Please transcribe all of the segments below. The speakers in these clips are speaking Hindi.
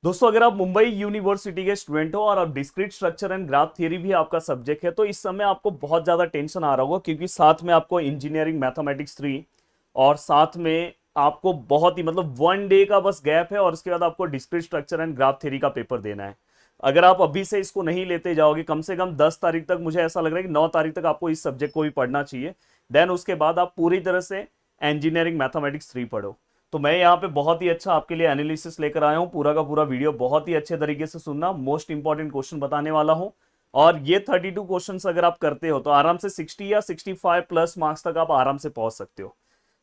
दोस्तों अगर आप मुंबई यूनिवर्सिटी के स्टूडेंट हो और आप discrete structure and graph theory भी आपका सब्जेक्ट है तो इस समय आपको बहुत ज्यादा टेंशन आ रहा होगा, क्योंकि साथ में आपको इंजीनियरिंग मैथमेटिक्स 3 और साथ में आपको बहुत ही मतलब 1 डे का बस गैप है और उसके बाद आपको discrete structure and graph theory का पेपर देना है। अगर आप अभी से इसको नहीं लेते जाओगे, कम से कम 10 तारीख तक, मुझे ऐसा लग रहा है कि 9 तारीख तक आपको इस सब्जेक्ट को भी पढ़ना चाहिए। देन उसके बाद आप पूरी तरह से इंजीनियरिंग मैथमेटिक्स 3 पढ़ो। तो मैं यहाँ पे बहुत ही अच्छा आपके लिए एनालिसिस लेकर आया हूँ। पूरा का पूरा वीडियो बहुत ही अच्छे तरीके से सुनना, मोस्ट इंपॉर्टेंट क्वेश्चन बताने वाला हूँ। और ये 32 क्वेश्चंस अगर आप करते हो तो आराम से 60 या 65 प्लस मार्क्स तक आप आराम से पहुंच सकते हो।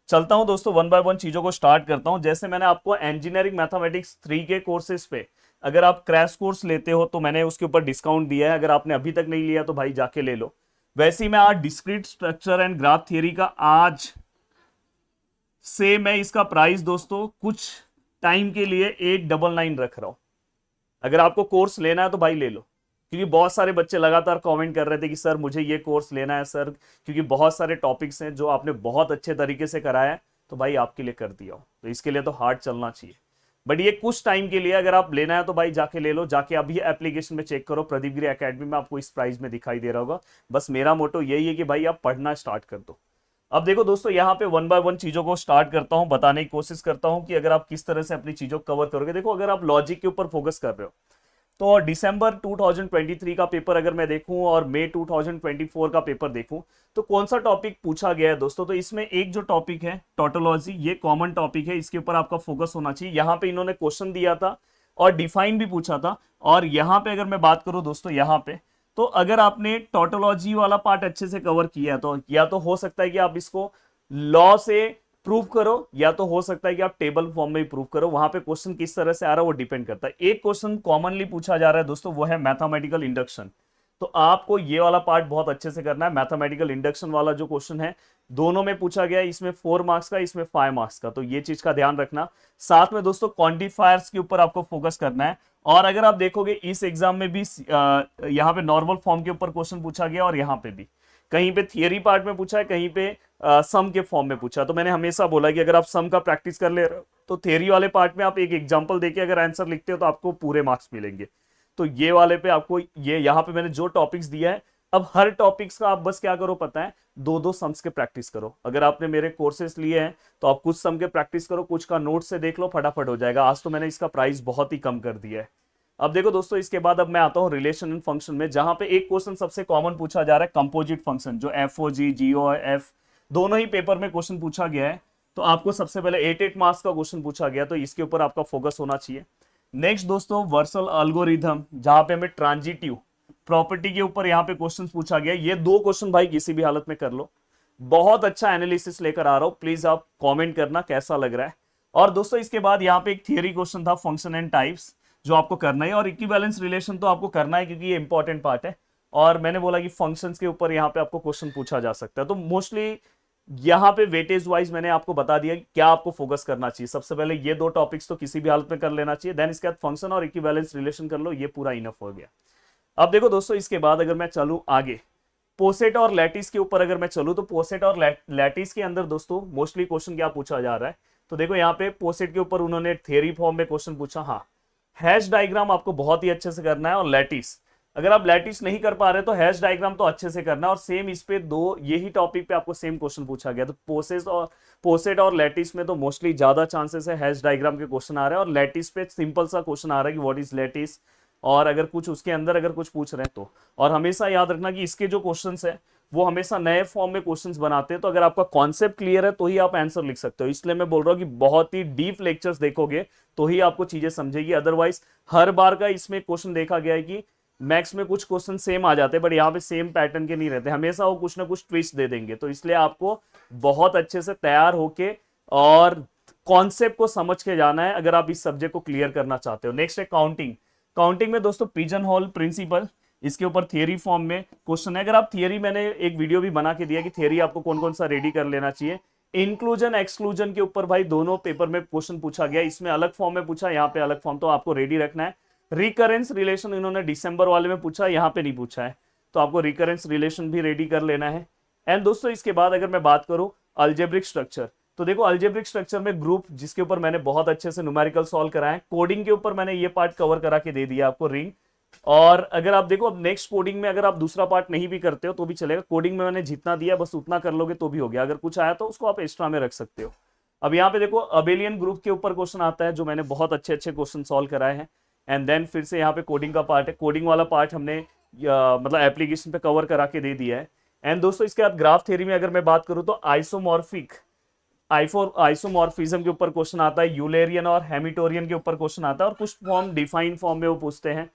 चलता हूं दोस्तों, वन बाय वन चीजों को स्टार्ट करता हूं। जैसे मैंने आपको इंजीनियरिंग मैथमेटिक्स 3 के कोर्सेज पे अगर आप क्रैश कोर्स लेते हो तो मैंने उसके ऊपर डिस्काउंट दिया है। अगर आपने अभी तक नहीं लिया तो भाई जाके ले लो। वैसे ही मैं आज discrete structure and graph theory का आज से मैं इसका प्राइस दोस्तों कुछ टाइम के लिए 899 रख रहा हूं। अगर आपको कोर्स लेना है तो भाई ले लो, क्योंकि बहुत सारे बच्चे लगातार कमेंट कर रहे थे कि सर मुझे ये कोर्स लेना है सर, क्योंकि बहुत सारे टॉपिक्स हैं जो आपने बहुत अच्छे तरीके से कराया है। तो भाई आपके लिए कर दिया हो, तो इसके लिए तो हार्ड चलना चाहिए। बट ये कुछ टाइम के लिए अगर आप लेना है तो भाई जाके ले लो। जाके अभी एप्लीकेशन में चेक करो, प्रदीप गिरी एकेडमी में आपको इस प्राइस में दिखाई दे रहा होगा। बस मेरा मोटो यही है कि भाई आप पढ़ना स्टार्ट कर दो। अब देखो दोस्तों, यहाँ पे वन बाय वन चीजों को स्टार्ट करता हूँ, बताने की कोशिश करता हूँ कि अगर आप किस तरह से अपनी चीजों को कवर करोगे। देखो अगर आप लॉजिक के ऊपर फोकस कर रहे हो तो दिसंबर 2023 का पेपर अगर मैं देखूं और मई 2024 का पेपर देखूं तो कौन सा टॉपिक पूछा गया है दोस्तों। तो इसमें एक जो टॉपिक है टोटोलॉजी, ये कॉमन टॉपिक है, इसके ऊपर आपका फोकस होना चाहिए। यहाँ पे इन्होंने क्वेश्चन दिया था और डिफाइन भी पूछा था। और यहाँ पे अगर मैं बात करूं दोस्तों, यहाँ पे तो अगर आपने टोटोलॉजी वाला पार्ट अच्छे से कवर किया है तो या तो हो सकता है कि आप इसको लॉ से प्रूव करो, या तो हो सकता है कि आप टेबल फॉर्म में ही प्रूव करो। वहां पे क्वेश्चन किस तरह से आ रहा है वो डिपेंड करता है। एक क्वेश्चन कॉमनली पूछा जा रहा है दोस्तों, वो है मैथमेटिकल इंडक्शन। तो आपको ये वाला पार्ट बहुत अच्छे से करना है। मैथमेटिकल इंडक्शन वाला जो क्वेश्चन है दोनों में पूछा गया है, इसमें 4 मार्क्स का, इसमें 5 मार्क्स का, तो ये चीज का ध्यान रखना। साथ में दोस्तों क्वांटिफायर्स के ऊपर आपको फोकस करना है। और अगर आप देखोगे इस एग्जाम में भी यहाँ पे नॉर्मल फॉर्म के ऊपर क्वेश्चन पूछा गया और यहाँ पे भी कहीं पे थियरी पार्ट में पूछा है, कहीं पे सम के फॉर्म में पूछा। तो मैंने हमेशा बोला कि अगर आप सम का प्रैक्टिस कर ले रहे हो तो थियरी वाले पार्ट में आप एक एग्जांपल देके अगर आंसर लिखते हो तो आपको पूरे मार्क्स मिलेंगे। तो ये वाले पे आपको ये यहाँ पे मैंने जो टॉपिक्स दिया है, अब हर टॉपिक्स का आप बस क्या करो पता है, दो दो सम्स के प्रैक्टिस करो। अगर आपने मेरे कोर्सेस लिए हैं तो आप कुछ सम के प्रैक्टिस करो, कुछ का नोट से देख लो, फटाफट हो जाएगा। आज तो मैंने इसका प्राइस बहुत ही कम कर दिया है। अब देखो दोस्तों, इसके बाद अब मैं आता हूं रिलेशन एंड फंक्शन में, जहां पे एक क्वेश्चन सबसे कॉमन पूछा जा रहा है, कंपोजिट फंक्शन, जो एफओजी जीओएफ दोनों ही पेपर में क्वेश्चन पूछा गया है। तो आपको सबसे पहले 8 मार्क्स का क्वेश्चन पूछा गया, तो इसके ऊपर आपका फोकस होना चाहिए। नेक्स्ट दोस्तों वर्सल एल्गोरिथम, जहां पे हमें ट्रांजिटिव प्रॉपर्टी के ऊपर यहाँ पे क्वेश्चन पूछा गया। ये दो क्वेश्चन भाई किसी भी हालत में कर लो। बहुत अच्छा एनालिसिस लेकर आ रहा हूं, प्लीज आप कमेंट करना कैसा लग रहा है। और दोस्तों इसके बाद यहाँ पे एक थियरी क्वेश्चन था, फंक्शन एंड टाइप्स, जो आपको करना है। और इक्विवेलेंस रिलेशन तो आपको करना है क्योंकि ये इंपॉर्टेंट पार्ट है। और मैंने बोला कि फंक्शंस के ऊपर यहाँ पे आपको क्वेश्चन पूछा जा सकता है। तो मोस्टली यहाँ पे वेटेज वाइज मैंने आपको बता दिया कि क्या आपको फोकस करना चाहिए। सबसे पहले ये दो टॉपिक्स तो किसी भी हालत में कर लेना चाहिए, देन इसके बाद फंक्शन और इक्विवेलेंस रिलेशन कर लो, ये पूरा इनफ हो गया। अब देखो दोस्तों, इसके बाद अगर मैं चलूं आगे पोसेट और लैटिस के ऊपर, अगर मैं चलूं तो पोसेट और लैटिस के अंदर दोस्तों मोस्टली क्वेश्चन क्या पूछा जा रहा है। तो देखो यहाँ पे पोसेट के ऊपर उन्होंने थियरी फॉर्म में क्वेश्चन पूछा। हाँ, हैश डायग्राम आपको बहुत ही अच्छे से करना है। और लैटिस, अगर आप लैटिस नहीं कर पा रहे तो हैश डायग्राम तो अच्छे से करना है। और सेम इस पे दो यही टॉपिक पे आपको सेम क्वेश्चन पूछा गया। तो पोसेट और लैटिस में तो मोस्टली ज्यादा चांसेस है हैश डायग्राम के क्वेश्चन आ रहे हैं। और लैटिस पे सिंपल सा क्वेश्चन आ रहा है कि व्हाट इज लैटिस, और अगर कुछ उसके अंदर अगर कुछ पूछ रहे हैं तो। और हमेशा याद रखना कि इसके जो क्वेश्चंस है वो हमेशा नए फॉर्म में क्वेश्चंस बनाते हैं। तो अगर आपका कॉन्सेप्ट क्लियर है तो ही आप आंसर लिख सकते हो। इसलिए मैं बोल रहा हूँ कि बहुत ही डीप लेक्चर्स देखोगे तो ही आपको चीजें समझेगी। अदरवाइज हर बार का इसमें क्वेश्चन देखा गया है कि मैथ्स में कुछ क्वेश्चन सेम आ जाते हैं, बट यहाँ पे सेम पैटर्न के नहीं रहते, हमेशा वो कुछ ना कुछ ट्विस्ट दे देंगे। तो इसलिए आपको बहुत अच्छे से तैयार होके और कॉन्सेप्ट को समझ के जाना है अगर आप इस सब्जेक्ट को क्लियर करना चाहते हो। नेक्स्ट है काउंटिंग। काउंटिंग में दोस्तों पिजन होल प्रिंसिपल, इसके ऊपर थियरी फॉर्म में क्वेश्चन है। अगर आप थियरी, मैंने एक वीडियो भी बना के दिया कि थियरी आपको कौन कौन सा रेडी कर लेना चाहिए। इंक्लूजन एक्सक्लूजन के ऊपर भाई दोनों पेपर में क्वेश्चन पूछा गया, इसमें अलग फॉर्म में पूछा, यहाँ पे अलग फॉर्म, तो आपको रेडी रखना है। रिकरेंस रिलेशन इन्होंने दिसंबर वाले में पूछा, यहाँ पे नहीं पूछा है, तो आपको रिकरेंस रिलेशन भी रेडी कर लेना है। एंड दोस्तों इसके बाद अगर मैं बात करूं अलजेब्रिक स्ट्रक्चर, तो देखो अलजेब्रिक स्ट्रक्चर में ग्रुप, जिसके ऊपर मैंने बहुत अच्छे से न्यूमेरिकल सॉल्व कराए, कोडिंग के ऊपर मैंने ये पार्ट कवर करा के दे दिया आपको, रिंग। और अगर आप देखो अब नेक्स्ट कोडिंग में अगर आप दूसरा पार्ट नहीं भी करते हो तो भी चलेगा, कोडिंग में मैंने जितना दिया बस उतना कर लोगे तो भी हो गया, अगर कुछ आया तो उसको आप एक्स्ट्रा में रख सकते हो। अब यहाँ पे देखो अबेलियन ग्रुप के ऊपर क्वेश्चन आता है, जो मैंने बहुत अच्छे अच्छे क्वेश्चन सॉल्व कराए हैं। एंड देन फिर से यहाँ पे कोडिंग का पार्ट है, कोडिंग वाला पार्ट हमने मतलब एप्लीकेशन पे कवर करा के दे दिया है। एंड दोस्तों इसके बाद ग्राफ थ्योरी में अगर मैं बात करूँ तो आइसोमॉर्फिज्म के ऊपर क्वेश्चन आता है, यूलेरियन और हेमिटोरियन के ऊपर क्वेश्चन आता है, और कुछ फॉर्म डिफाइंड फॉर्म में वो पूछते हैं।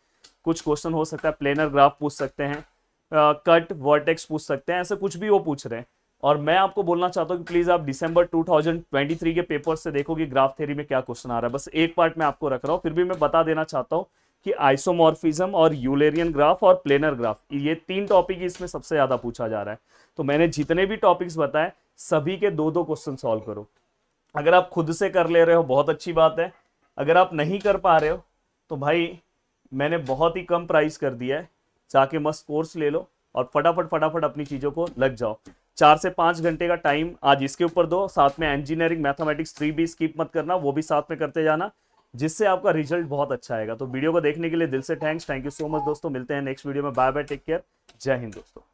कुछ क्वेश्चन हो सकता है प्लेनर ग्राफ पूछ सकते हैं, कट वर्टेक्स पूछ सकते हैं, ऐसे कुछ भी वो पूछ रहे हैं। और मैं आपको बोलना चाहता हूँ कि प्लीज आप दिसंबर 2023 के पेपर से देखो कि ग्राफ थ्योरी में क्या क्वेश्चन आ रहा है। बस एक पार्ट मैं आपको रख रहा हूँ, फिर भी मैं बता देना चाहता हूँ कि आइसोमॉर्फिज्म और यूलेरियन ग्राफ और प्लेनर ग्राफ, ये 3 टॉपिक इसमें सबसे ज्यादा पूछा जा रहा है। तो मैंने जितने भी टॉपिक्स बताए सभी के 2-2 क्वेश्चन सॉल्व करो। अगर आप खुद से कर ले रहे हो बहुत अच्छी बात है, अगर आप नहीं कर पा रहे हो तो भाई मैंने बहुत ही कम प्राइस कर दिया है, जाके मस्त कोर्स ले लो और फटाफट फटाफट अपनी चीजों को लग जाओ। 4 से 5 घंटे का टाइम आज इसके ऊपर दो, साथ में इंजीनियरिंग मैथमेटिक्स 3 भी स्किप मत करना, वो भी साथ में करते जाना, जिससे आपका रिजल्ट बहुत अच्छा आएगा। तो वीडियो को देखने के लिए दिल से थैंक यू सो मच दोस्तों, मिलते हैं नेक्स्ट वीडियो में, बाय बाय, टेक केयर, जय हिंद दोस्तों।